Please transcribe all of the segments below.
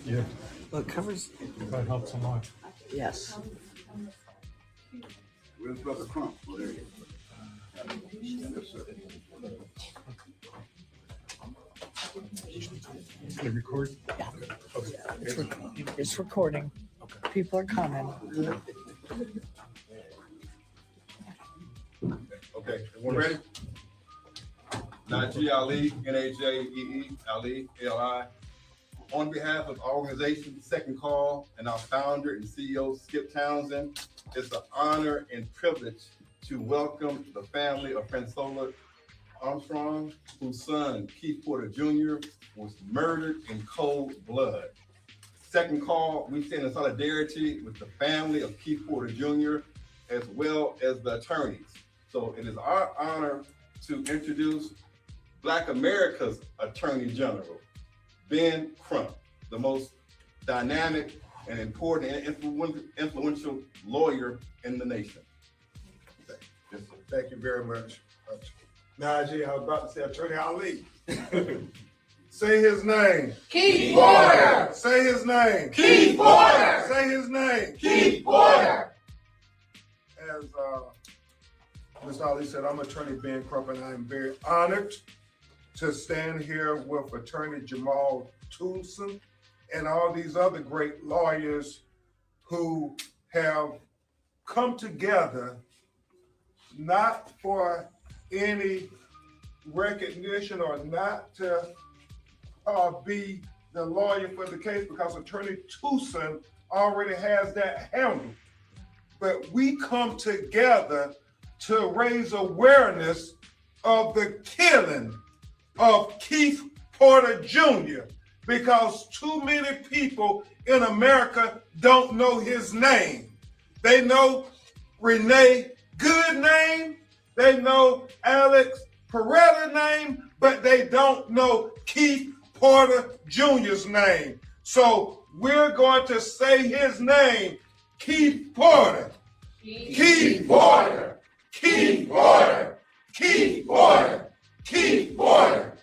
Yeah, Well, it covers. that helps a lot. Yes. Where's Brother Crump? Oh, there he is. Yes, sir. Can I record? Yeah. It's recording. People are coming. Okay, everyone ready? Najee Ali, Najee Ali, Ali. On behalf of our organization, Second Call, and our founder and CEO, Skip Townsend, it's an honor and privilege to welcome the family of Francola Armstrong, whose son, Keith Porter Jr., was murdered in cold blood. Second Call, we stand in solidarity with the family of Keith Porter Jr., as well as the attorneys. So it is our honor to introduce Black America's Attorney General, Ben Crump, the most dynamic and important and influential lawyer in the nation. Yes, sir. Thank you very much. Najee, I was about to say Attorney Ali. Say his name. Keith Porter. Say his name. Keith Porter. Say his name. Keith Porter. As Mr. Ali said, I'm Attorney Ben Crump, and I'm very honored to stand here with Attorney Jamal Toulson and all these other great lawyers who have come together not for any recognition or not to be the lawyer for the case, because Attorney Toulson already has that handled. But we come together to raise awareness of the killing of Keith Porter Jr., because too many people in America don't know his name. They know Renee Good name, they know Alex Peretta name, but they don't know Keith Porter Jr.'s name. So we're going to say his name, Keith Porter. Keith Porter. Keith Porter. Keith Porter. Keith Porter.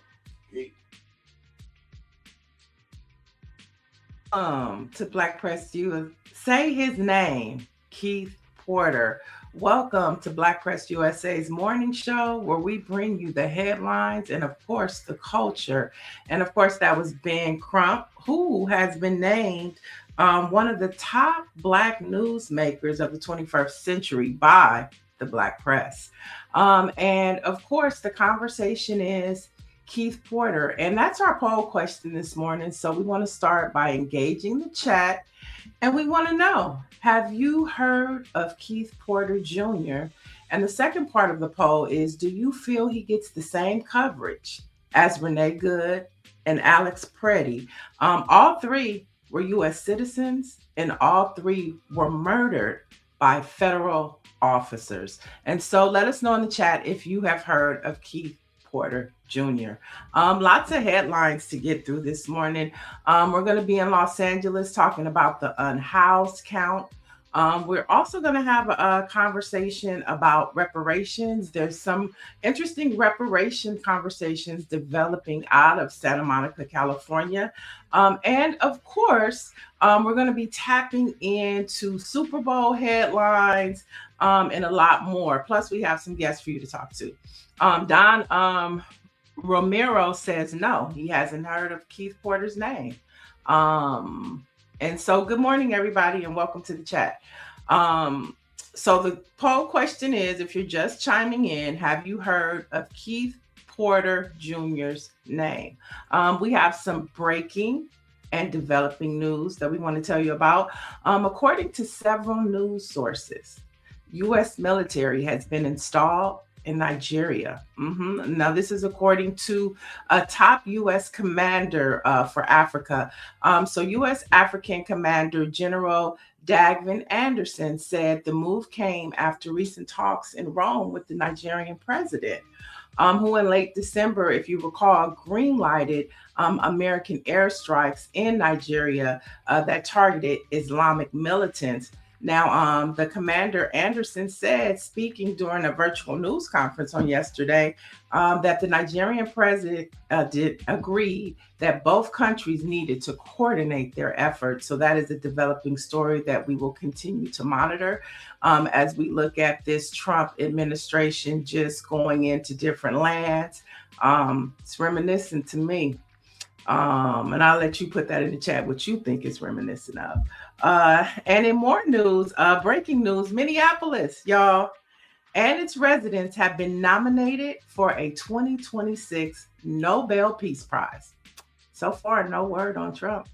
To BLACKPRESS say his name, Keith Porter. Welcome to BLACKPRESS USA's morning show, where we bring you the headlines and, of course, the culture. And, of course, that was Ben Crump, who has been named one of the top Black newsmakers of the 21st century by the BLACKPRESS. And, of course, the conversation is Keith Porter. And that's our poll question this morning. So we want to start by engaging the chat. And we want to know, have you heard of Keith Porter Jr.? And the second part of the poll is, do you feel he gets the same coverage as Renee Good and Alex Peretta? All three were U.S. citizens, and all three were murdered by federal officers. And so let us know in the chat if you have heard of Keith Porter Jr. Lots of headlines to get through this morning. We're going to be in Los Angeles talking about the unhoused count. We're also going to have a conversation about reparations. There's some interesting reparation conversations developing out of Santa Monica, California. And of course, we're going to be tapping into Super Bowl headlines and a lot more. Plus, we have some guests for you to talk to. Don Romero says no, he hasn't heard of Keith Porter's name. And so good morning, everybody, and welcome to the chat. So the poll question is, if you're just chiming in, have you heard of Keith Porter Jr.'s name? We have some breaking and developing news that we want to tell you about. According to several news sources, U.S. military has been installed in Nigeria. Now, this is according to a top U.S. commander for Africa. So U.S. African Commander General Dagvin Anderson said the move came after recent talks in Rome with the Nigerian president, who in late December, if you recall, green-lighted American airstrikes in Nigeria that targeted Islamic militants. Now, the commander Anderson said, speaking during a virtual news conference on yesterday, that the Nigerian president did agree that both countries needed to coordinate their efforts. So that is a developing story that we will continue to monitor as we look at this Trump administration just going into different lands. It's reminiscent to me. And I'll let you put that in the chat what you think it's reminiscent of. And in more news, breaking news, Minneapolis, y'all, and its residents have been nominated for a 2026 Nobel Peace Prize. So far, no word on Trump.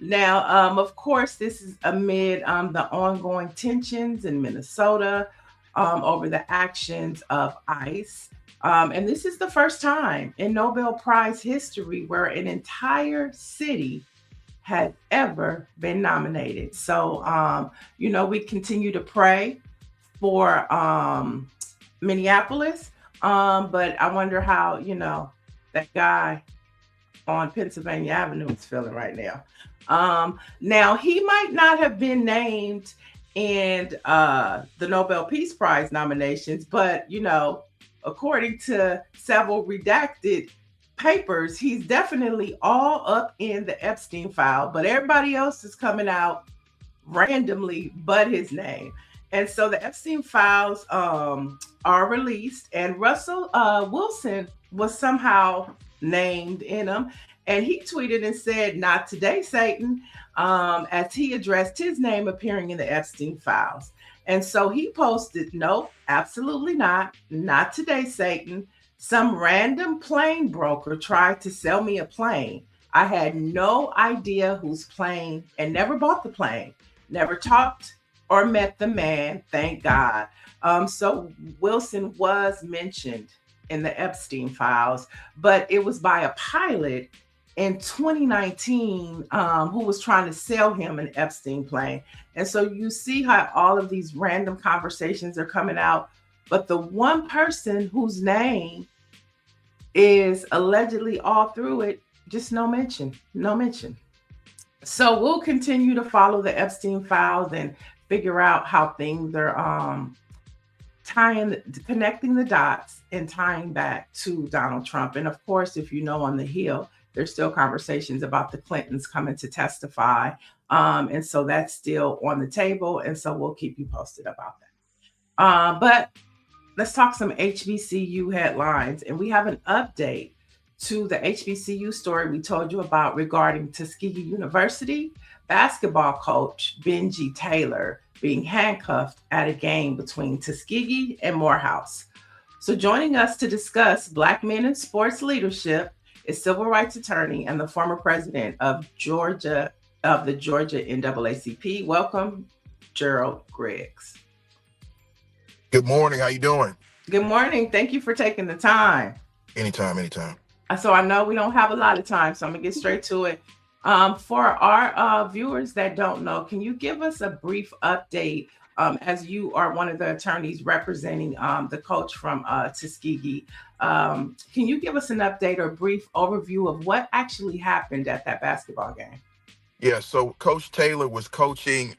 Now, of course, this is amid the ongoing tensions in Minnesota over the actions of ICE. And this is the first time in Nobel Prize history where an entire city had ever been nominated. So, we continue to pray for Minneapolis. But I wonder how, that guy on Pennsylvania Avenue is feeling right now. Now, he might not have been named in the Nobel Peace Prize nominations, but, according to several redacted papers, he's definitely all up in the Epstein file, but everybody else is coming out randomly but his name. And so the Epstein files are released, and Russell Wilson was somehow named in them. And he tweeted and said, "Not today, Satan," as he addressed his name appearing in the Epstein files. And so he posted, "Nope, absolutely not. Not today, Satan. Some random plane broker tried to sell me a plane. I had no idea whose plane and never bought the plane. Never talked or met the man, thank God." So Wilson was mentioned in the Epstein files, but it was by a pilot in 2019 who was trying to sell him an Epstein plane. And so you see how all of these random conversations are coming out, but the one person whose name is allegedly all through it, just no mention. So we'll continue to follow the Epstein files and figure out how things are connecting the dots and tying back to Donald Trump. And of course, if you know, on the Hill, there's still conversations about the Clintons coming to testify. And so that's still on the table. And so we'll keep you posted about that. But let's talk some HBCU headlines. And we have an update to the HBCU story we told you about regarding Tuskegee University basketball coach Benji Taylor being handcuffed at a game between Tuskegee and Morehouse. So joining us to discuss Black men in sports leadership is civil rights attorney and the former president of the Georgia NAACP. Welcome, Gerald Griggs. Good morning. How you doing? Good morning. Thank you for taking the time. Anytime. So I know we don't have a lot of time, so I'm gonna get straight to it. For our viewers that don't know, can you give us a brief update as you are one of the attorneys representing the coach from Tuskegee? Can you give us an update or brief overview of what actually happened at that basketball game? Yeah, so Coach Taylor was coaching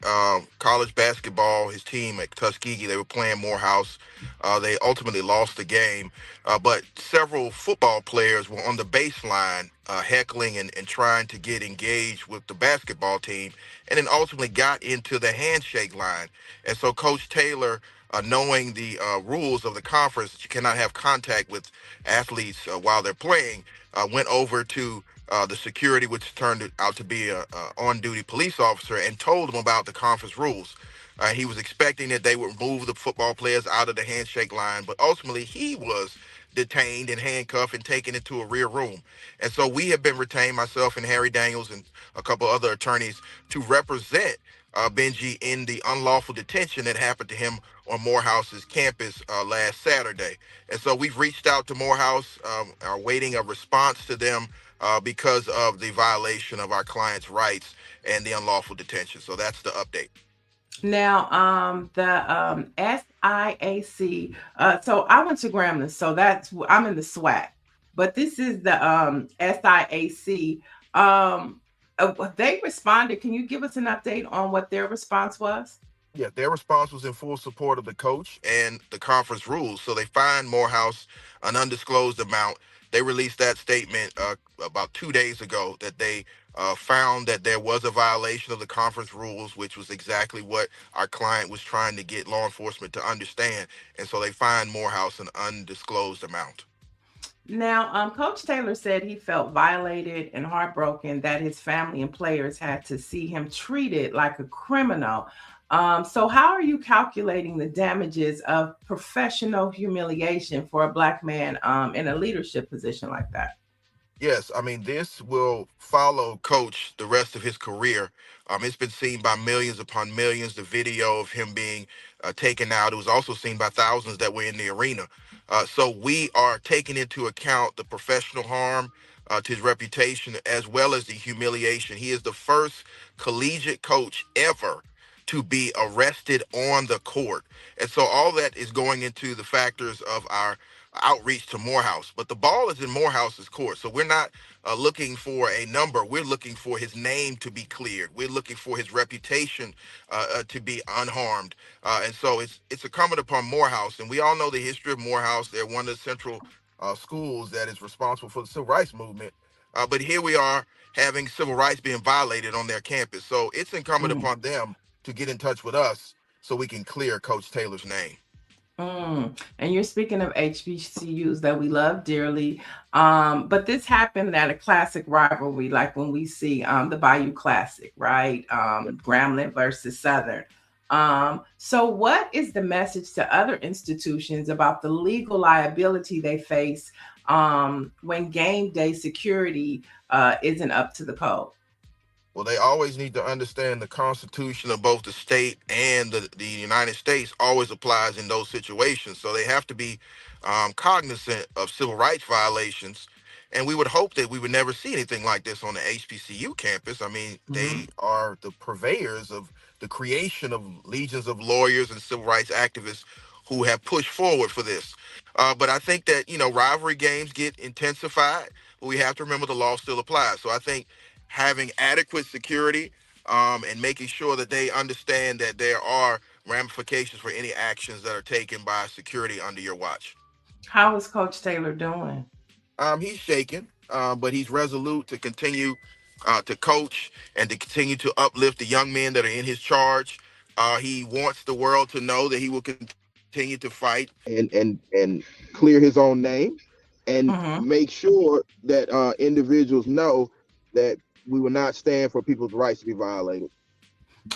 college basketball, his team at Tuskegee. They were playing Morehouse. They ultimately lost the game, but several football players were on the baseline heckling and trying to get engaged with the basketball team, and then ultimately got into the handshake line. And so Coach Taylor, knowing the rules of the conference, that you cannot have contact with athletes while they're playing, went over to the security, which turned out to be a on-duty police officer, and told him about the conference rules. He was expecting that they would move the football players out of the handshake line, but ultimately he was detained and handcuffed and taken into a rear room. And so we have been retained, myself and Harry Daniels and a couple other attorneys, to represent Benji in the unlawful detention that happened to him on Morehouse's campus last Saturday. And so we've reached out to Morehouse, are waiting a response to them because of the violation of our client's rights and the unlawful detention. So that's the update. Now, the SIAC, so I went to Grambling, so I'm in the SWAC, but this is the SIAC. they responded. Can you give us an update on what their response was? Yeah, their response was in full support of the coach and the conference rules. So they fined Morehouse an undisclosed amount. They released that statement about 2 days ago that they found that there was a violation of the conference rules, which was exactly what our client was trying to get law enforcement to understand. And so they fined Morehouse an undisclosed amount. Now, Coach Taylor said he felt violated and heartbroken that his family and players had to see him treated like a criminal. So, how are you calculating the damages of professional humiliation for a Black man in a leadership position like that? Yes, I mean, this will follow Coach the rest of his career. It's been seen by millions upon millions, the video of him being taken out. It was also seen by thousands that were in the arena. So we are taking into account the professional harm to his reputation as well as the humiliation. He is the first collegiate coach ever to be arrested on the court. And so all that is going into the factors of our outreach to Morehouse, but the ball is in Morehouse's court. So we're not looking for a number. We're looking for his name to be cleared. We're looking for his reputation to be unharmed. And so it's incumbent upon Morehouse. And we all know the history of Morehouse. They're one of the central schools that is responsible for the civil rights movement. But here we are having civil rights being violated on their campus. So it's incumbent upon them to get in touch with us so we can clear Coach Taylor's name. And you're speaking of HBCUs that we love dearly. But this happened at a classic rivalry, like when we see the Bayou Classic, right? Grambling versus Southern. So what is the message to other institutions about the legal liability they face when game day security isn't up to the code? Well, they always need to understand the Constitution of both the state and the United States always applies in those situations. So they have to be cognizant of civil rights violations. And we would hope that we would never see anything like this on the HBCU campus. I mean, they are the purveyors of the creation of legions of lawyers and civil rights activists who have pushed forward for this. But I think that, rivalry games get intensified, but we have to remember the law still applies. So I think having adequate security and making sure that they understand that there are ramifications for any actions that are taken by security under your watch. How is Coach Taylor doing? He's shaken, but he's resolute to continue to coach and to continue to uplift the young men that are in his charge. He wants the world to know that he will continue to fight and clear his own name and make sure that individuals know that we will not stand for people's rights to be violated.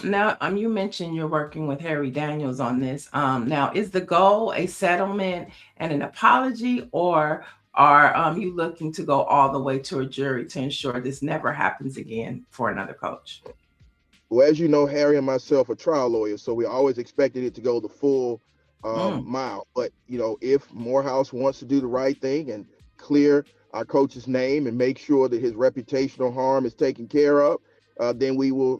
Now, you mentioned you're working with Harry Daniels on this. Now, is the goal a settlement and an apology, or are you looking to go all the way to a jury to ensure this never happens again for another coach? Well, as you know, Harry and myself are trial lawyers, so we always expected it to go the full mile. But, if Morehouse wants to do the right thing and clear our coach's name and make sure that his reputational harm is taken care of, then we will,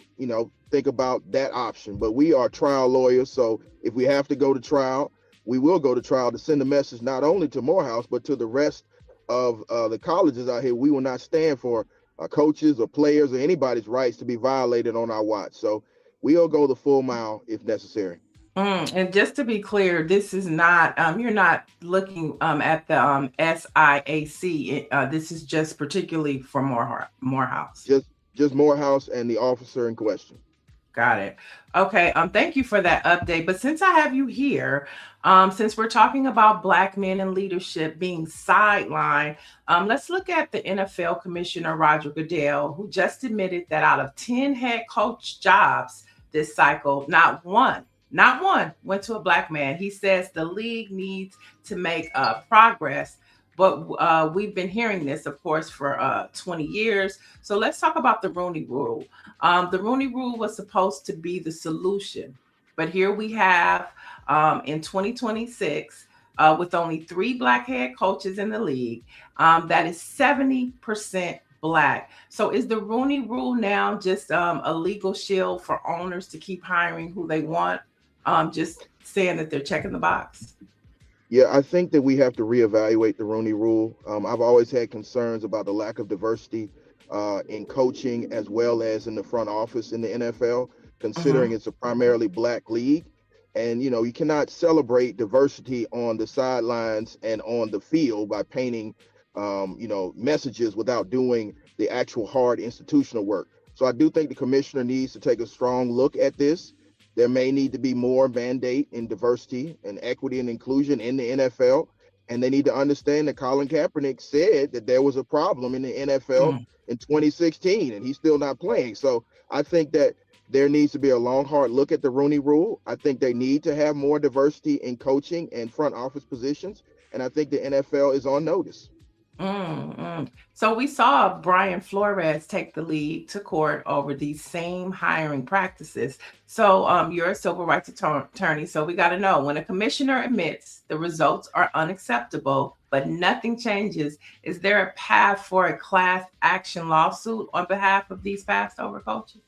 think about that option. But we are trial lawyers, so if we have to go to trial, we will go to trial to send a message not only to Morehouse, but to the rest of the colleges out here. We will not stand for coaches or players or anybody's rights to be violated on our watch. So we'll go the full mile if necessary. And just to be clear, this is not, you're not looking at the SIAC. This is just particularly for Morehouse. Just Morehouse and the officer in question. Got it. Okay. Thank you for that update. But since I have you here, since we're talking about Black men in leadership being sidelined, let's look at the NFL Commissioner Roger Goodell, who just admitted that out of 10 head coach jobs this cycle, not one went to a Black man. He says the league needs to make progress, but we've been hearing this, of course, for 20 years. So let's talk about the Rooney Rule. The Rooney Rule was supposed to be the solution, but here we have in 2026, with only 3 Black head coaches in the league, that is 70% Black. So is the Rooney Rule now just a legal shield for owners to keep hiring who they want? Just saying that they're checking the box? Yeah, I think that we have to reevaluate the Rooney Rule. I've always had concerns about the lack of diversity in coaching as well as in the front office in the NFL, considering it's a primarily black league. And, you know, you cannot celebrate diversity on the sidelines and on the field by painting, you know, messages without doing the actual hard institutional work. So I do think the commissioner needs to take a strong look at this. There may need to be more mandate in diversity and equity and inclusion in the NFL. And they need to understand that Colin Kaepernick said that there was a problem in the NFL in 2016, and he's still not playing. So I think that there needs to be a long, hard look at the Rooney Rule. I think they need to have more diversity in coaching and front office positions. And I think the NFL is on notice. So we saw Brian Flores take the league to court over these same hiring practices. So you're a civil rights attorney. So we got to know, when a commissioner admits the results are unacceptable, but nothing changes, is there a path for a class action lawsuit on behalf of these fast over coaches?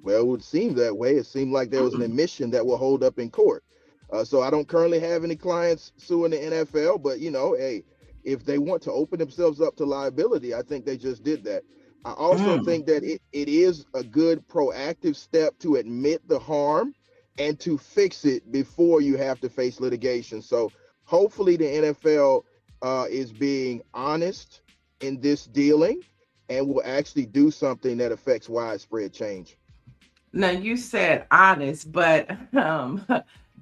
Well, it would seem that way. It seemed like there was an admission that will hold up in court. So I don't currently have any clients suing the NFL, but, you know, hey, if they want to open themselves up to liability, I think they just did that. I also think that it is a good proactive step to admit the harm and to fix it before you have to face litigation. So hopefully the NFL is being honest in this dealing and will actually do something that affects widespread change. Now, you said honest, but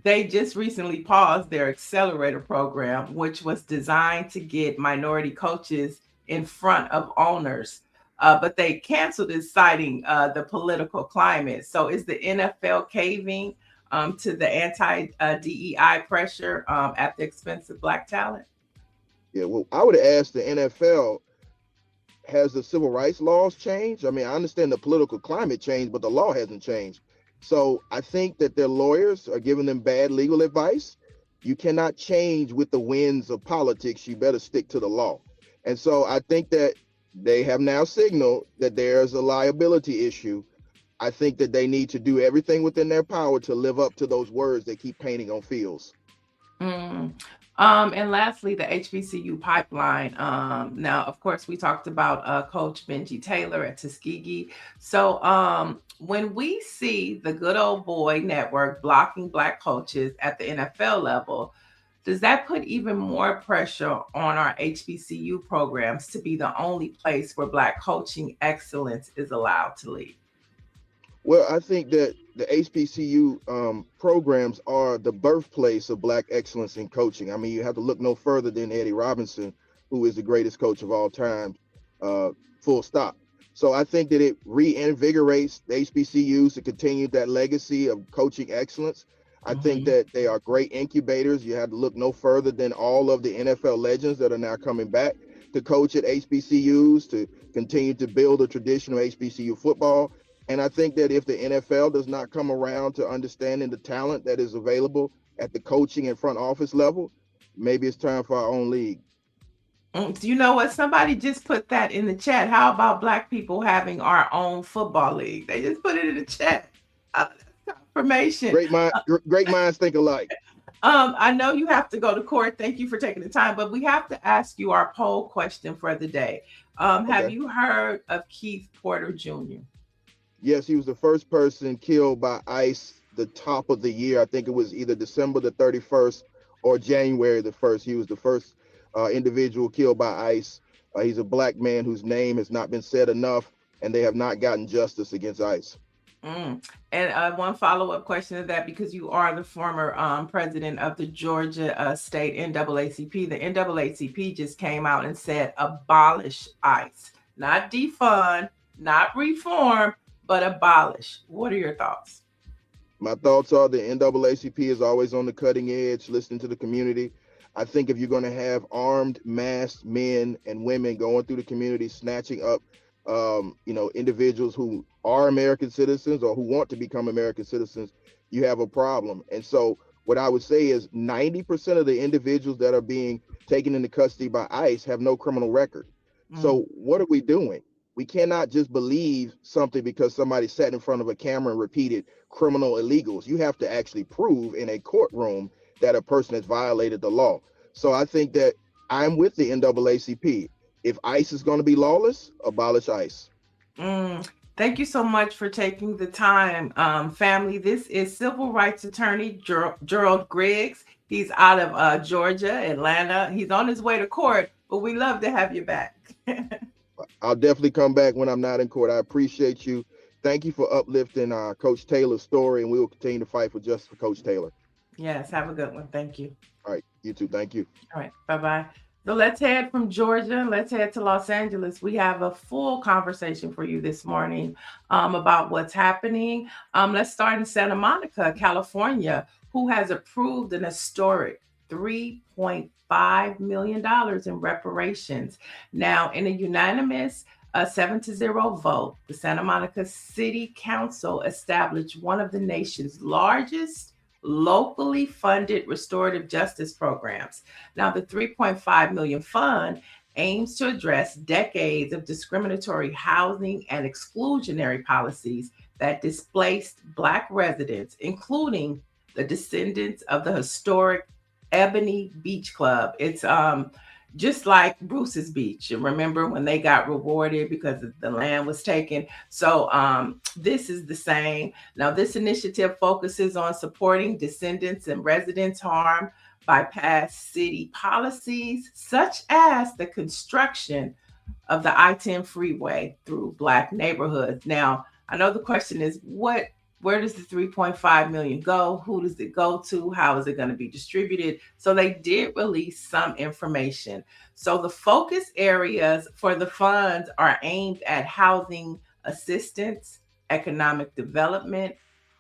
they just recently paused their accelerator program, which was designed to get minority coaches in front of owners. But they canceled it, citing the political climate. So is the NFL caving to the anti-DEI pressure at the expense of Black talent? Yeah, well, I would ask the NFL, has the civil rights laws changed? I mean, I understand the political climate changed, but the law hasn't changed. So I think that their lawyers are giving them bad legal advice. You cannot change with the winds of politics. You better stick to the law. And so I think that they have now signaled that there's a liability issue. I think that they need to do everything within their power to live up to those words they keep painting on fields. And lastly, the HBCU pipeline. Now, of course, we talked about Coach Benji Taylor at Tuskegee. So when we see the good old boy network blocking Black coaches at the NFL level, does that put even more pressure on our HBCU programs to be the only place where Black coaching excellence is allowed to lead? Well, I think that the HBCU programs are the birthplace of Black excellence in coaching. I mean, you have to look no further than Eddie Robinson, who is the greatest coach of all time, full stop. So I think that it reinvigorates the HBCUs to continue that legacy of coaching excellence. I think that they are great incubators. You have to look no further than all of the NFL legends that are now coming back to coach at HBCUs to continue to build a tradition of HBCU football. And I think that if the NFL does not come around to understanding the talent that is available at the coaching and front office level, maybe it's time for our own league. You know what? Somebody just put that in the chat. How about Black people having our own football league? They just put it in the chat. Confirmation. Great minds think alike. I know you have to go to court. Thank you for taking the time, but we have to ask you our poll question for the day. Have you heard of Keith Porter Jr.? Yes, he was the first person killed by ICE the top of the year. I think it was either December the 31st or January the 1st. He was the first individual killed by ICE. He's a Black man whose name has not been said enough, and they have not gotten justice against ICE. And one follow-up question to that, because you are the former president of the Georgia State NAACP. The NAACP just came out and said abolish ICE, not defund, not reform, but abolish. What are your thoughts? My thoughts are the NAACP is always on the cutting edge, listening to the community. I think if you're going to have armed, masked men and women going through the community, snatching up, individuals who are American citizens or who want to become American citizens, you have a problem. And so what I would say is 90% of the individuals that are being taken into custody by ICE have no criminal record. So what are we doing? We cannot just believe something because somebody sat in front of a camera and repeated criminal illegals. You have to actually prove in a courtroom that a person has violated the law. So I think that I'm with the NAACP. If ICE is going to be lawless, abolish ICE. Thank you so much for taking the time, family. This is civil rights attorney Gerald Griggs. He's out of Georgia, Atlanta. He's on his way to court, but we love to have you back. I'll definitely come back when I'm not in court. I appreciate you. Thank you for uplifting Coach Taylor's story, and we will continue to fight for justice for Coach Taylor. Yes, have a good one. Thank you. All right, you too. Thank you. All right, bye-bye. So let's head from Georgia. Let's head to Los Angeles. We have a full conversation for you this morning about what's happening. Let's start in Santa Monica, California, who has approved an historic $3.5 million in reparations. Now, in a unanimous 7-0 vote, the Santa Monica City Council established one of the nation's largest locally funded restorative justice programs. Now, the 3.5 million fund aims to address decades of discriminatory housing and exclusionary policies that displaced Black residents, including the descendants of the historic Ebony Beach Club. It's just like Bruce's Beach. And remember when they got rewarded because the land was taken? So this is the same. Now, this initiative focuses on supporting descendants and residents harmed by past city policies, such as the construction of the I-10 freeway through Black neighborhoods. Now, I know the question is, where does the 3.5 million go? Who does it go to? How is it going to be distributed? So they did release some information. So the focus areas for the funds are aimed at housing assistance, economic development,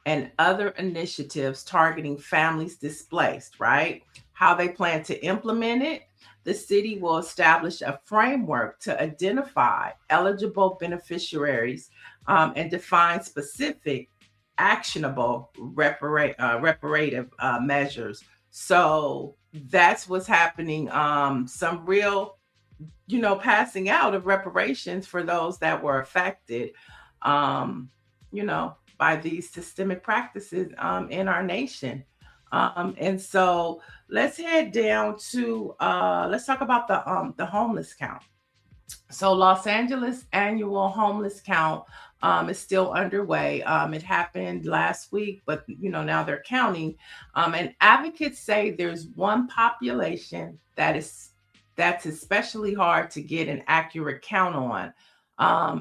and other initiatives targeting families displaced, right? How they plan to implement it. The city will establish a framework to identify eligible beneficiaries and define specific actionable reparative measures. So that's what's happening. Some real, passing out of reparations for those that were affected, by these systemic practices in our nation. And so let's head down to, let's talk about the homeless count. So Los Angeles annual homeless count is still underway. It happened last week, but now they're counting. And advocates say there's one population that's especially hard to get an accurate count on,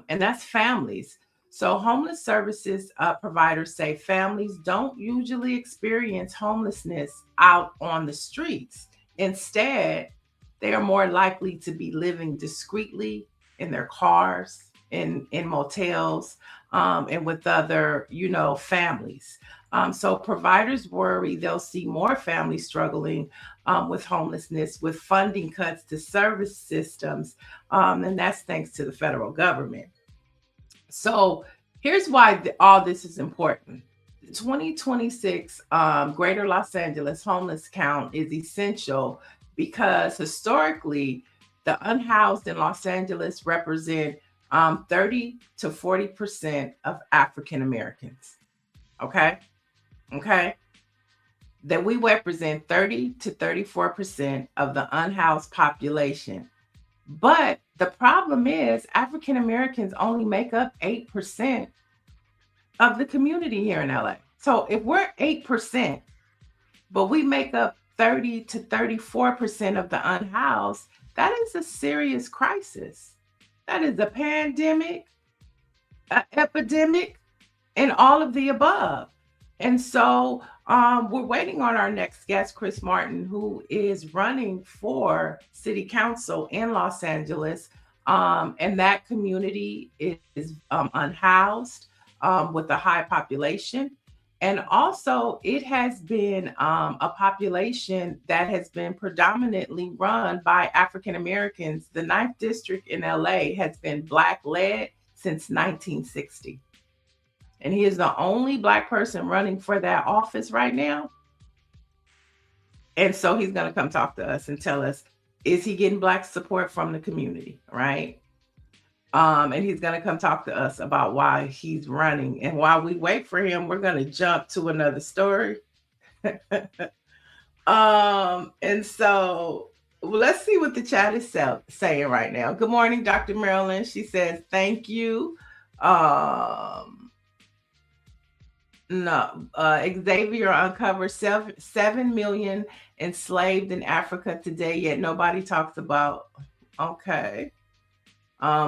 and that's families. So homeless services providers say families don't usually experience homelessness out on the streets. Instead, they are more likely to be living discreetly in their cars, in motels, and with other, families. So providers worry they'll see more families struggling with homelessness, with funding cuts to service systems, and that's thanks to the federal government. So here's why all this is important. The 2026 Greater Los Angeles homeless count is essential because historically, the unhoused in Los Angeles represent 30 to 40% of African Americans. Okay. That we represent 30 to 34% of the unhoused population. But the problem is African Americans only make up 8% of the community here in LA. So if we're 8%, but we make up 30 to 34% of the unhoused, that is a serious crisis. That is a pandemic, an epidemic, and all of the above. And so we're waiting on our next guest, Chris Martin, who is running for city council in Los Angeles. And that community is unhoused with a high population. And also it has been a population that has been predominantly run by African Americans. The 9th district in LA has been Black led since 1960. And he is the only Black person running for that office right now. And so he's going to come talk to us and tell us, is he getting Black support from the community, right? And he's going to come talk to us about why he's running. And while we wait for him, we're going to jump to another story. And so Well, let's see what the chat is saying right now. Good morning, Dr. Marilyn. She says, thank you. No, Xavier uncovers 7 million enslaved in Africa today, yet nobody talks about. Okay.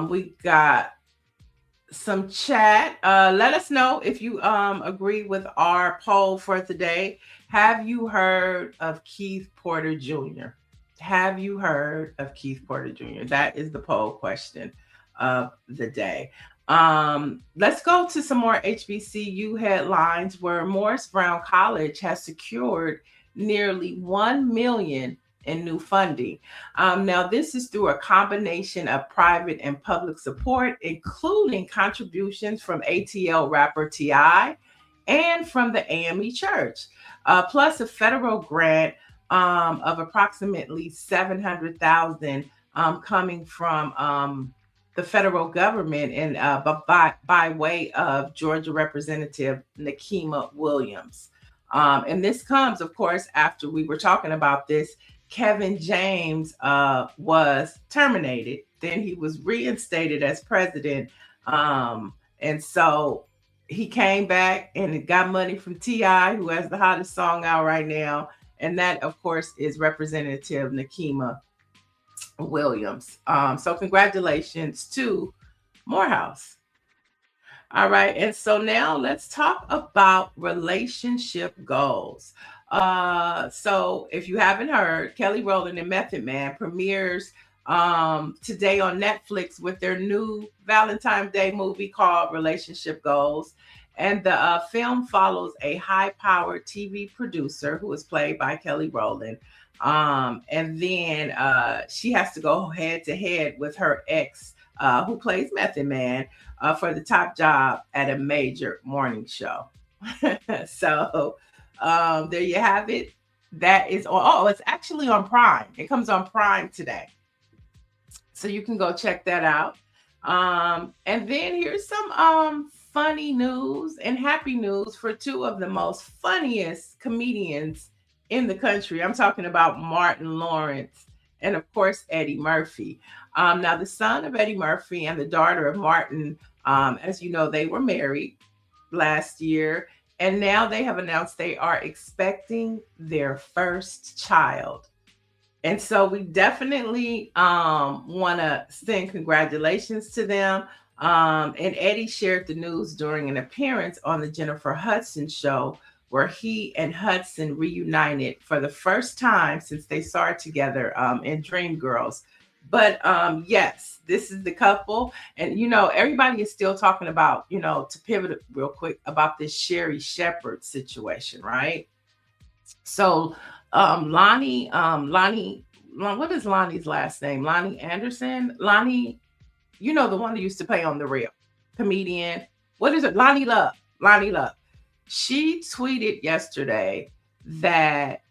We got some chat. Let us know if you agree with our poll for today. Have you heard of Keith Porter Jr.? Have you heard of Keith Porter Jr.? That is the poll question of the day. Let's go to some more HBCU headlines where Morris Brown College has secured nearly $1 million in new funding. Now, this is through a combination of private and public support, including contributions from ATL rapper T.I. and from the AME Church, plus a federal grant of approximately $700,000 coming from the federal government and by way of Georgia Representative Nikema Williams. And this comes, of course, after we were talking about this. Kevin James was terminated. Then he was reinstated as president. And so he came back and got money from T.I., who has the hottest song out right now. And that, of course, is Representative Nikema Williams. So congratulations to Morehouse. All right. And so now let's talk about relationship goals. So if you haven't heard, Kelly Rowland and Method Man premieres today on Netflix with their new Valentine's Day movie called Relationship Goals. And the film follows a high-powered TV producer who is played by Kelly Rowland. And then she has to go head-to-head with her ex, who plays Method Man, for the top job at a major morning show. So there you have it. That is it's actually on Prime. It comes on Prime today. So you can go check that out. And then here's some funny news and happy news for two of the most funniest comedians in the country. I'm talking about Martin Lawrence and, of course, Eddie Murphy. Now, the son of Eddie Murphy and the daughter of Martin, as you know, they were married last year. And now they have announced they are expecting their first child. And so we definitely want to send congratulations to them. And Eddie shared the news during an appearance on the Jennifer Hudson show, where he and Hudson reunited for the first time since they started together in Dreamgirls. But yes, this is the couple. And, you know, everybody is still talking about, you know, to pivot real quick about this Sherry Shepherd situation, right? So Lonnie, what is Lonnie's last name? Lonnie Anderson? Lonnie, you know, the one that used to play on The Real, comedian. What is it? Lonnie Love. She tweeted yesterday that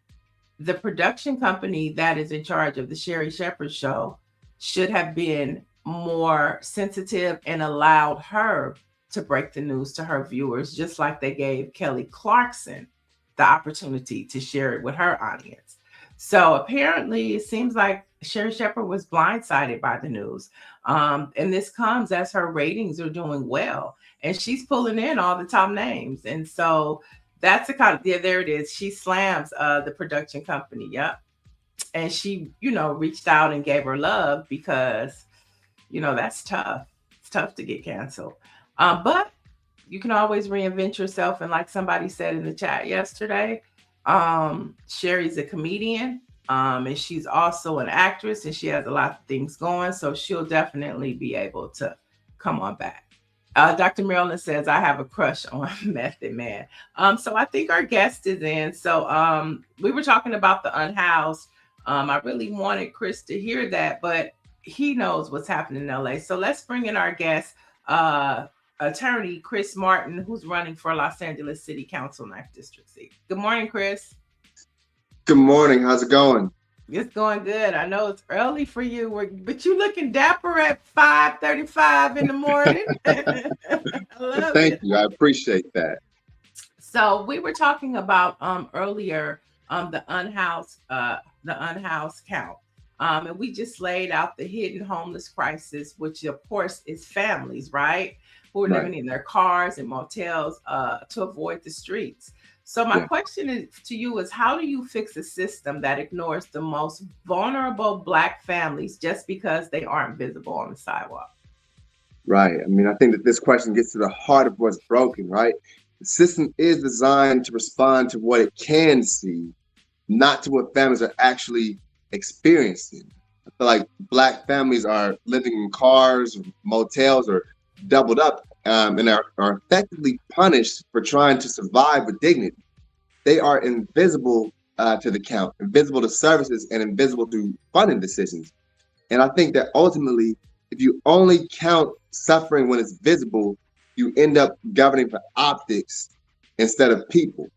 the production company that is in charge of the Sherry Shepherd show should have been more sensitive and allowed her to break the news to her viewers, just like they gave Kelly Clarkson the opportunity to share it with her audience. So apparently it seems like Sherry Shepherd was blindsided by the news. And this comes as her ratings are doing well. And she's pulling in all the top names. And so that's a kind of, yeah, there it is. She slams the production company. Yep. And she, you know, reached out and gave her love because, you know, that's tough. It's tough to get canceled. But you can always reinvent yourself. And like somebody said in the chat yesterday, Sherry's a comedian. And she's also an actress, and she has a lot of things going. So she'll definitely be able to come on back. Dr. Marilyn says, I have a crush on Method Man. So I think our guest is in. So we were talking about the unhoused. I really wanted Chris to hear that, but he knows what's happening in LA. So let's bring in our guest, attorney Chris Martin, who's running for Los Angeles City Council 9th District seat. Good morning, Chris. Good morning. How's it going? It's going good. I know it's early for you, but you looking dapper at 5:35 in the morning. Thank you. I appreciate that. So we were talking about earlier the unhoused count. And we just laid out the hidden homeless crisis, which of course is families, right? Who are Right. living in their cars and motels to avoid the streets. So my Yeah. question to you is, how do you fix a system that ignores the most vulnerable Black families just because they aren't visible on the sidewalk? Right. I mean, I think that this question gets to the heart of what's broken, right? The system is designed to respond to what it can see, not to what families are actually experiencing. I feel like Black families are living in cars, or motels, or doubled up, and are effectively punished for trying to survive with dignity. They are invisible to the count, invisible to services, and invisible to funding decisions. And I think that ultimately, if you only count suffering when it's visible, you end up governing for optics instead of people.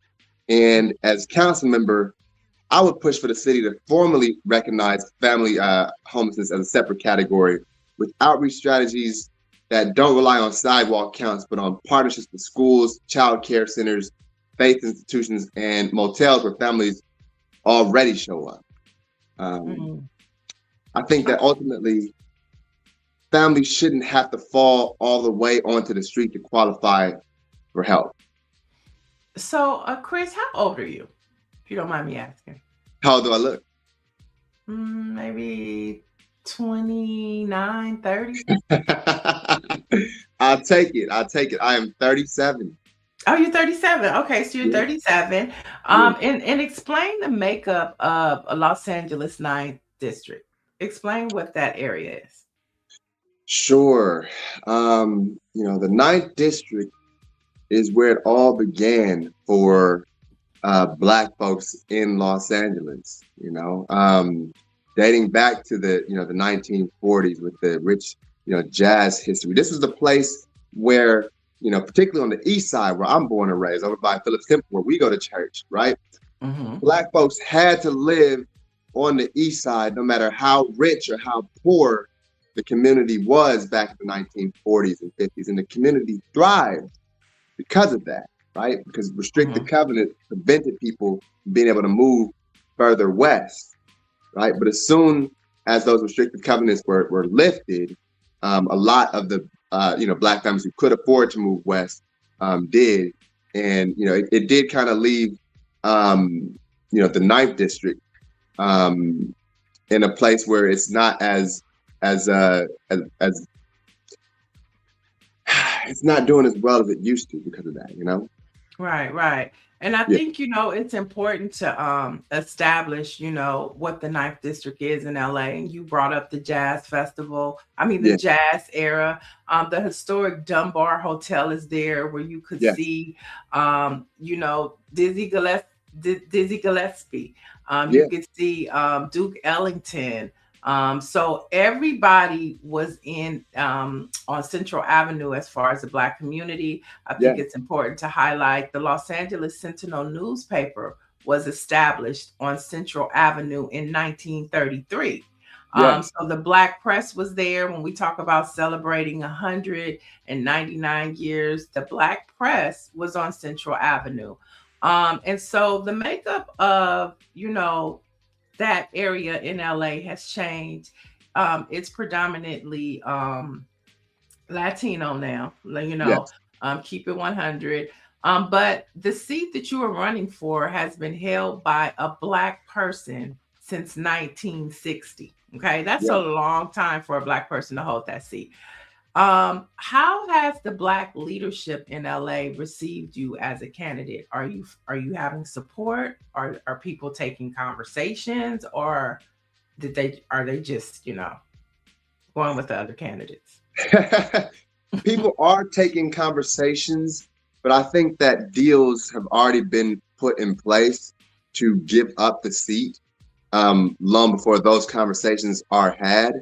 And as council member, I would push for the city to formally recognize family homelessness as a separate category with outreach strategies that don't rely on sidewalk counts, but on partnerships with schools, child care centers, faith institutions, and motels where families already show up. I think that ultimately families shouldn't have to fall all the way onto the street to qualify for help. So, Chris, how old are you? If you don't mind me asking. How old do I look? Maybe 29, 30. I'll take it. I am 37. Oh, you're 37. Okay, so you're 37. And explain the makeup of a Los Angeles 9th district. Explain what that area is. Sure. The 9th district is where it all began for Black folks in Los Angeles, dating back to the 1940s with the rich, jazz history. This was the place where, particularly on the east side where I'm born and raised, over by Phillips Temple, where we go to church, right? Mm-hmm. Black folks had to live on the east side, no matter how rich or how poor the community was back in the 1940s and 50s. And the community thrived because of that, right? Because restricted covenant prevented people from being able to move further west, right? But as soon as those restricted covenants were lifted, a lot of the Black families who could afford to move west did. And, it did kind of leave, the 9th district in a place where it's not as it's not doing as well as it used to because of that, Right. And I think, it's important to establish, what the 9th district is in LA. And you brought up the jazz festival. The jazz era. The historic Dunbar Hotel is there where you could see, Dizzy Gillespie. You could see Duke Ellington. So everybody was in on Central Avenue as far as the Black community. I think it's important to highlight the Los Angeles Sentinel newspaper was established on Central Avenue in 1933. So the Black press was there. When we talk about celebrating 199 years, the Black press was on Central Avenue. And so the makeup of, that area in LA has changed. It's predominantly Latino now, keep it 100. But the seat that you are running for has been held by a Black person since 1960. Okay, that's a long time for a Black person to hold that seat. How has the Black leadership in LA received you as a candidate? Are you having support? Are people taking conversations, or are they just going with the other candidates? People are taking conversations, but I think that deals have already been put in place to give up the seat long before those conversations are had.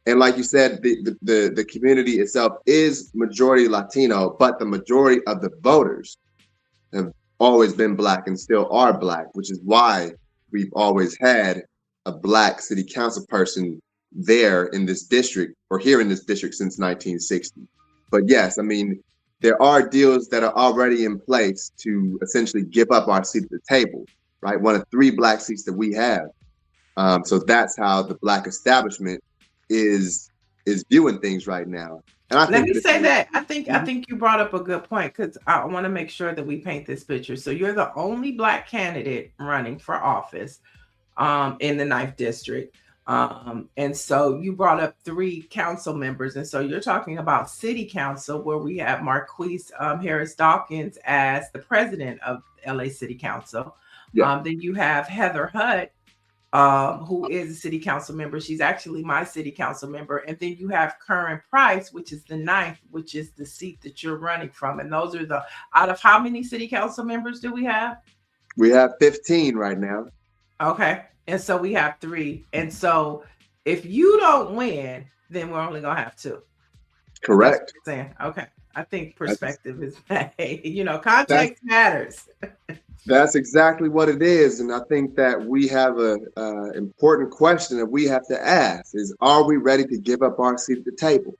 And like you said, the community itself is majority Latino, but the majority of the voters have always been Black and still are Black, which is why we've always had a Black city council person there in this district, or here in this district, since 1960. But yes, there are deals that are already in place to essentially give up our seat at the table, right? One of 3 Black seats that we have. So that's how the Black establishment is viewing things right now. And I Let think me say that I think you brought up a good point, because I want to make sure that we paint this picture. So you're the only Black candidate running for office in the 9th district. And so you brought up 3 council members. And so you're talking about city council, where we have Marquise Harris Dawkins as the president of LA City Council. Yeah. Then you have Heather Hutt, who is a city council member. She's actually my city council member. And then you have Curran Price, which is the 9th, which is the seat that you're running from. And those are out of how many city council members do we have? we have 15 right now. Okay. And so we have 3. And so if you don't win, then we're only going to have 2. Correct. That's what I'm saying. Okay. I think perspective is, context matters. That's exactly what it is. And I think that we have a important question that we have to ask is, are we ready to give up our seat at the table?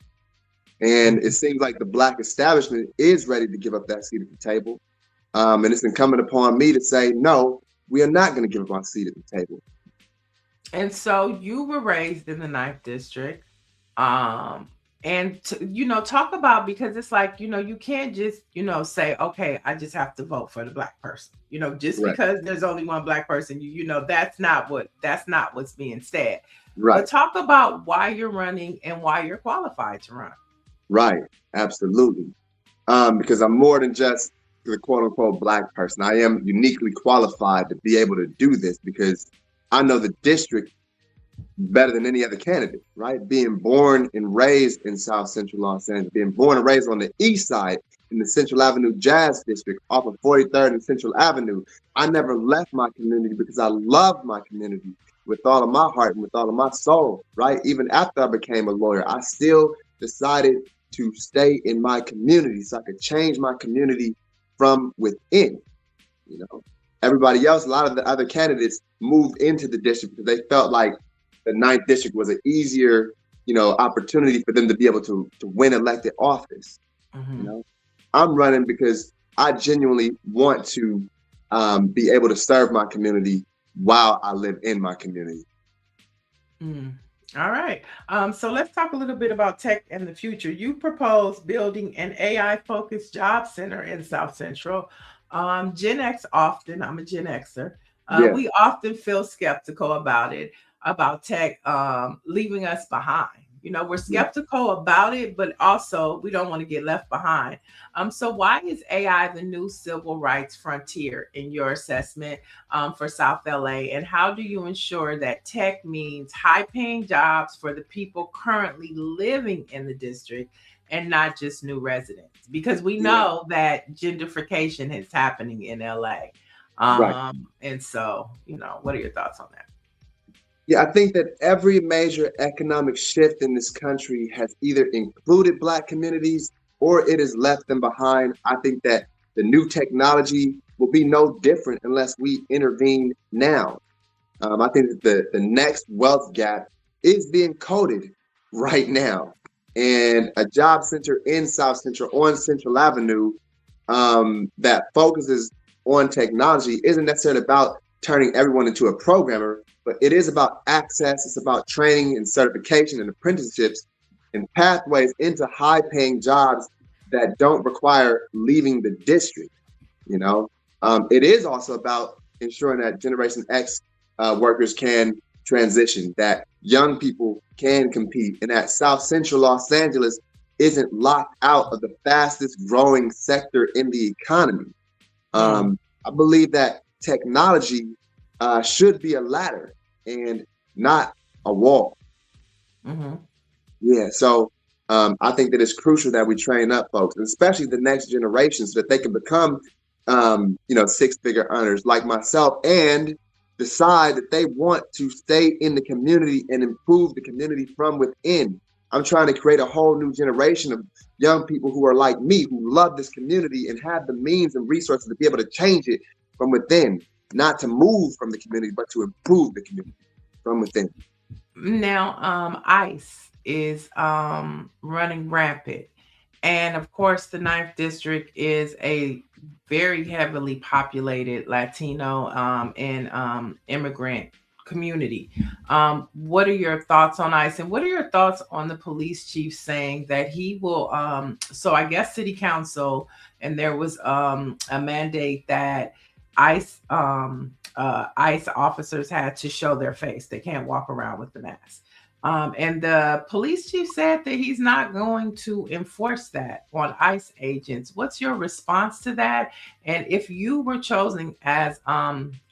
And it seems like the Black establishment is ready to give up that seat at the table. And it's incumbent upon me to say, no, we are not going to give up our seat at the table. And so you were raised in the 9th district. And talk about, because it's like, you can't just, say, okay, I just have to vote for the Black person, just Right. because there's only one Black person, that's not what's being said. Right. But talk about why you're running and why you're qualified to run. Right. Absolutely. Because I'm more than just the quote unquote Black person. I am uniquely qualified to be able to do this because I know the district better than any other candidate, right? Being born and raised in South Central Los Angeles, being born and raised on the east side in the Central Avenue Jazz District off of 43rd and Central Avenue. I never left my community because I love my community with all of my heart and with all of my soul, right? Even after I became a lawyer, I still decided to stay in my community so I could change my community from within. Everybody else, a lot of the other candidates moved into the district because they felt like the 9th district was an easier, opportunity for them to be able to win elected office. Mm-hmm. I'm running because I genuinely want to be able to serve my community while I live in my community. All right. So let's talk a little bit about tech and the future. You propose building an AI-focused job center in South Central. Gen X often, I'm a Gen Xer, Yeah. we often feel skeptical about tech leaving us behind. We're skeptical about it, but also we don't want to get left behind. So why is AI the new civil rights frontier in your assessment for South LA? And how do you ensure that tech means high-paying jobs for the people currently living in the district and not just new residents? Because we know that gentrification is happening in LA. Right. And so, what are your thoughts on that? Yeah, I think that every major economic shift in this country has either included Black communities or it has left them behind. I think that the new technology will be no different unless we intervene now. I think that the next wealth gap is being coded right now. And a job center in South Central on Central Avenue that focuses on technology isn't necessarily about turning everyone into a programmer, but it is about access. It's about training and certification and apprenticeships and pathways into high-paying jobs that don't require leaving the district. It is also about ensuring that Generation X workers can transition, that young people can compete, and that South Central Los Angeles isn't locked out of the fastest growing sector in the economy. I believe that technology should be a ladder and not a wall. Mm-hmm. Yeah, so I think that it's crucial that we train up folks, especially the next generation, so that they can become, six-figure earners like myself and decide that they want to stay in the community and improve the community from within. I'm trying to create a whole new generation of young people who are like me, who love this community and have the means and resources to be able to change it from within, not to move from the community, but to improve the community from within. Now, ICE is running rampant. And of course, the 9th district is a very heavily populated Latino and immigrant community. What are your thoughts on ICE, and what are your thoughts on the police chief saying that he will? So I guess city council, and there was a mandate that ICE ICE officers had to show their face. They can't walk around with the mask. And the police chief said that he's not going to enforce that on ICE agents. What's your response to that? And if you were chosen as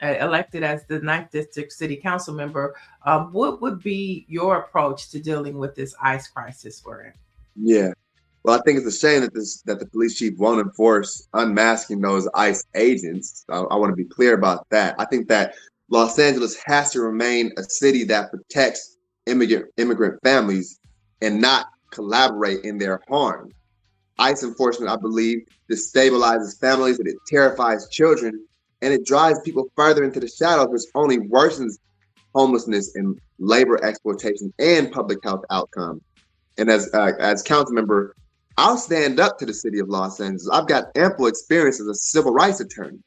elected as the 9th District City Council member, what would be your approach to dealing with this ICE crisis we're in? Yeah. Well, I think it's a shame that the police chief won't enforce unmasking those ICE agents. I want to be clear about that. I think that Los Angeles has to remain a city that protects immigrant families and not collaborate in their harm. ICE enforcement, I believe, destabilizes families, and it terrifies children, and it drives people further into the shadows, which only worsens homelessness and labor exploitation and public health outcomes. And as council member, I'll stand up to the city of Los Angeles. I've got ample experience as a civil rights attorney,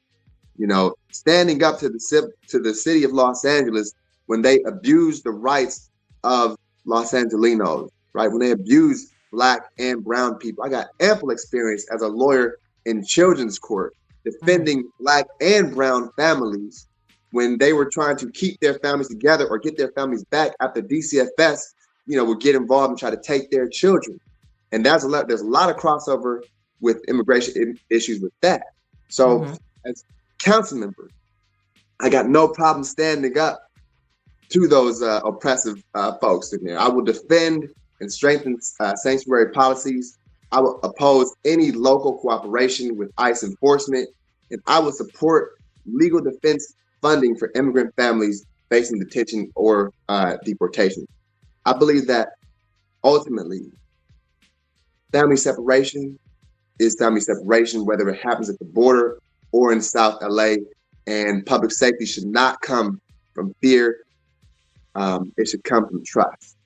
standing up to the city of Los Angeles when they abuse the rights of Los Angelinos, right? When they abuse Black and brown people. I got ample experience as a lawyer in children's court defending Black and brown families when they were trying to keep their families together or get their families back after DCFS, would get involved and try to take their children. And there's a lot of crossover with immigration issues with that. So as council member, I got no problem standing up to those oppressive folks in there. I will defend and strengthen sanctuary policies. I will oppose any local cooperation with ICE enforcement, and I will support legal defense funding for immigrant families facing detention or deportation. I believe that ultimately, family separation is family separation, whether it happens at the border or in South LA, and public safety should not come from fear. It should come from trust.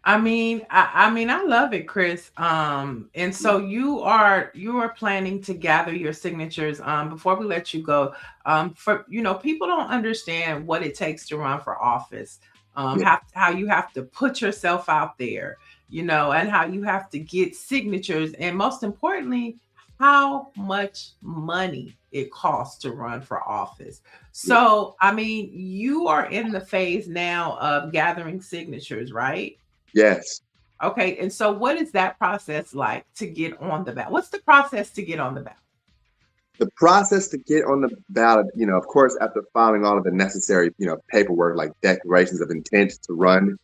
I mean, I love it, Chris. And so you are planning to gather your signatures. Before we let you go, for people don't understand what it takes to run for office. How you have to put yourself out there, and how you have to get signatures, and most importantly, how much money it costs to run for office. So, I mean, you are in the phase now of gathering signatures, right? Yes. Okay. And so what is that process like to get on the ballot? What's the process to get on the ballot? The process to get on the ballot, of course, after filing all of the necessary, paperwork like declarations of intent to run,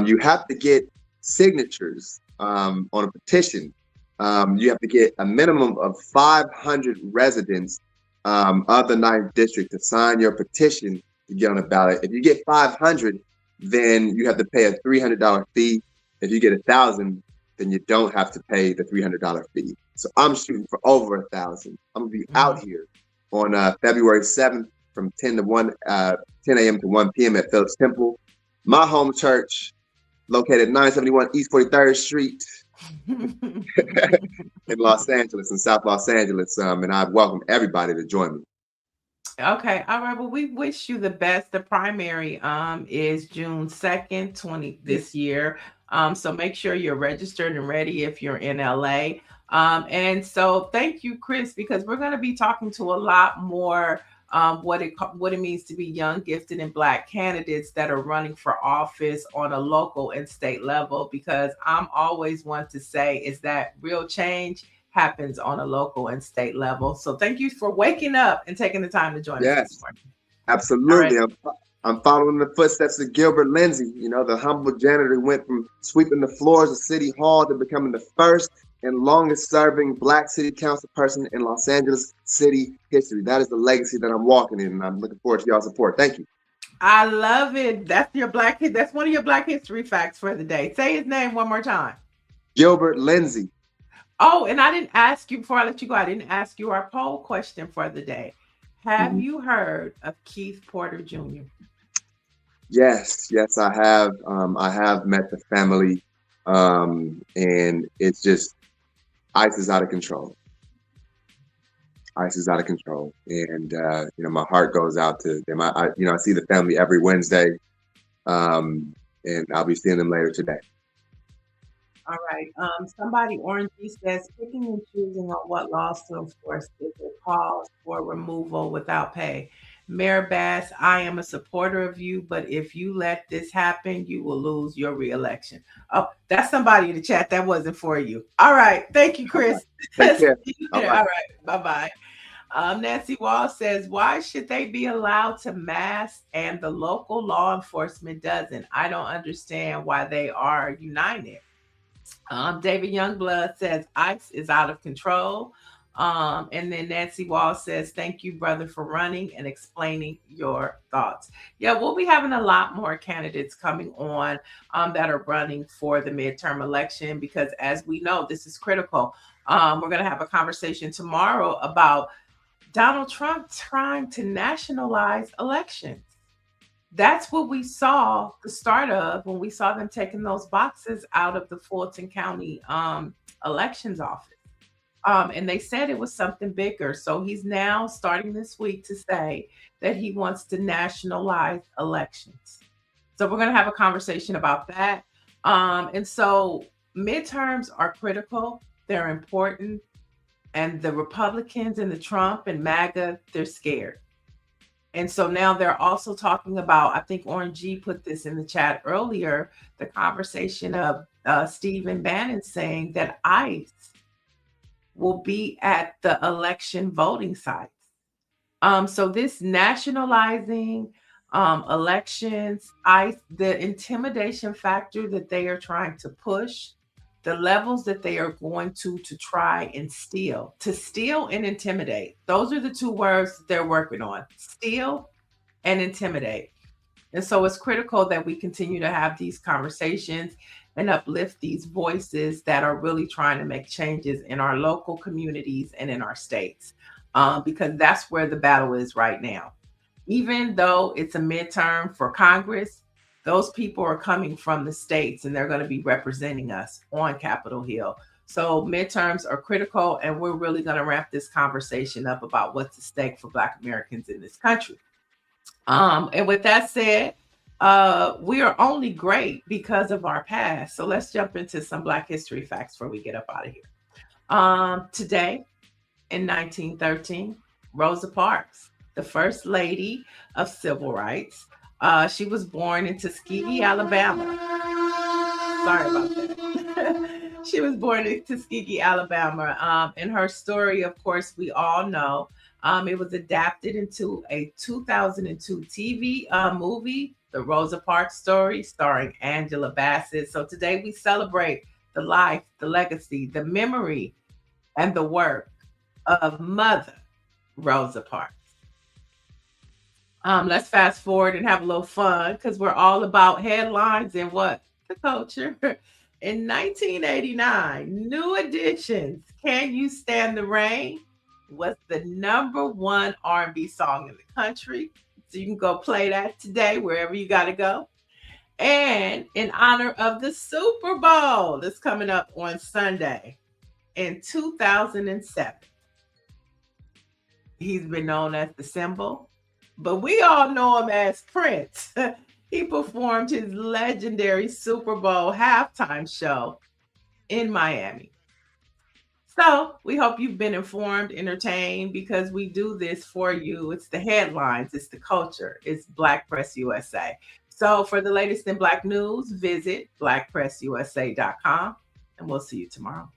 you have to get signatures on a petition. You have to get a minimum of 500 residents of the 9th District to sign your petition to get on the ballot. If you get 500, then you have to pay a $300 fee. If you get 1,000, then you don't have to pay the $300 fee. So I'm shooting for over 1,000. I'm gonna be out here on February 7th from 10 a.m. to 1 p.m. at Phillips Temple, my home church, located 971 East 43rd Street in Los Angeles, in South Los Angeles. And I welcome everybody to join me. Okay. All right. Well, we wish you the best. The primary is June 2nd, this year. So make sure you're registered and ready if you're in LA. And so thank you, Chris, because we're going to be talking to a lot more what it means to be young, gifted, and Black candidates that are running for office on a local and state level, because I'm always one to say is that real change happens on a local and state level. So thank you for waking up and taking the time to join us this morning. Absolutely. Right. I'm following the footsteps of Gilbert Lindsay. The humble janitor who went from sweeping the floors of City Hall to becoming the first and longest serving Black city council person in Los Angeles city history. That is the legacy that I'm walking in, and I'm looking forward to y'all's support. Thank you. I love it. That's one of your Black history facts for the day. Say his name one more time. Gilbert Lindsay. Oh, and I didn't ask you before I let you go. I didn't ask you our poll question for the day. Have you heard of Keith Porter Jr.? Yes, I have. I have met the family, and it's just ICE is out of control. ICE is out of control, and my heart goes out to them. I see the family every Wednesday, and I'll be seeing them later today. All right. Somebody, Orange says, picking and choosing on what laws to enforce is a cause for removal without pay. Mayor Bass, I am a supporter of you, but if you let this happen, you will lose your reelection. Oh, that's somebody in the chat. That wasn't for you. All right. Thank you, Chris. Take care. All right. Bye-bye. Nancy Wall says, why should they be allowed to mask and the local law enforcement doesn't? I don't understand why they are united. David Youngblood says ICE is out of control. And then Nancy Wall says, thank you, brother, for running and explaining your thoughts. Yeah, we'll be having a lot more candidates coming on that are running for the midterm election, because as we know, this is critical. We're going to have a conversation tomorrow about Donald Trump trying to nationalize elections. That's what we saw the start of when we saw them taking those boxes out of the Fulton County elections office. And they said it was something bigger. So he's now starting this week to say that he wants to nationalize elections. So we're going to have a conversation about that. And so midterms are critical. They're important. And the Republicans and the Trump and MAGA, they're scared. And so now they're also talking about, I think Orange G put this in the chat earlier, the conversation of Stephen Bannon saying that ICE will be at the election voting sites. So this nationalizing elections, ICE, the intimidation factor that they are trying to push, the levels that they are going to try and steal, and intimidate. Those are the two words that they're working on, steal and intimidate. And so it's critical that we continue to have these conversations and uplift these voices that are really trying to make changes in our local communities and in our states, because that's where the battle is right now. Even though it's a midterm for Congress, those people are coming from the states and they're going to be representing us on Capitol Hill. So midterms are critical, and we're really going to wrap this conversation up about what's at stake for Black Americans in this country. And with that said, we are only great because of our past. So let's jump into some Black history facts before we get up out of here. Today, in 1913, Rosa Parks, the first lady of civil rights, she was born in Tuskegee, Alabama. Sorry about that. She was born in Tuskegee, Alabama. And her story, of course, we all know. It was adapted into a 2002 TV movie, The Rosa Parks Story, starring Angela Bassett. So today we celebrate the life, the legacy, the memory, and the work of Mother Rosa Parks. Let's fast forward and have a little fun, because we're all about headlines and what? The culture. In 1989, New Edition's Can You Stand the Rain was the #1 R&B song in the country. So you can go play that today, wherever you got to go. And in honor of the Super Bowl that's coming up on Sunday in 2007, he's been known as the Symbol, but we all know him as Prince. He performed his legendary Super Bowl halftime show in Miami. So we hope you've been informed, entertained, because we do this for you. It's the headlines, it's the culture, it's Black Press USA. So for the latest in Black news, visit blackpressusa.com, and we'll see you tomorrow.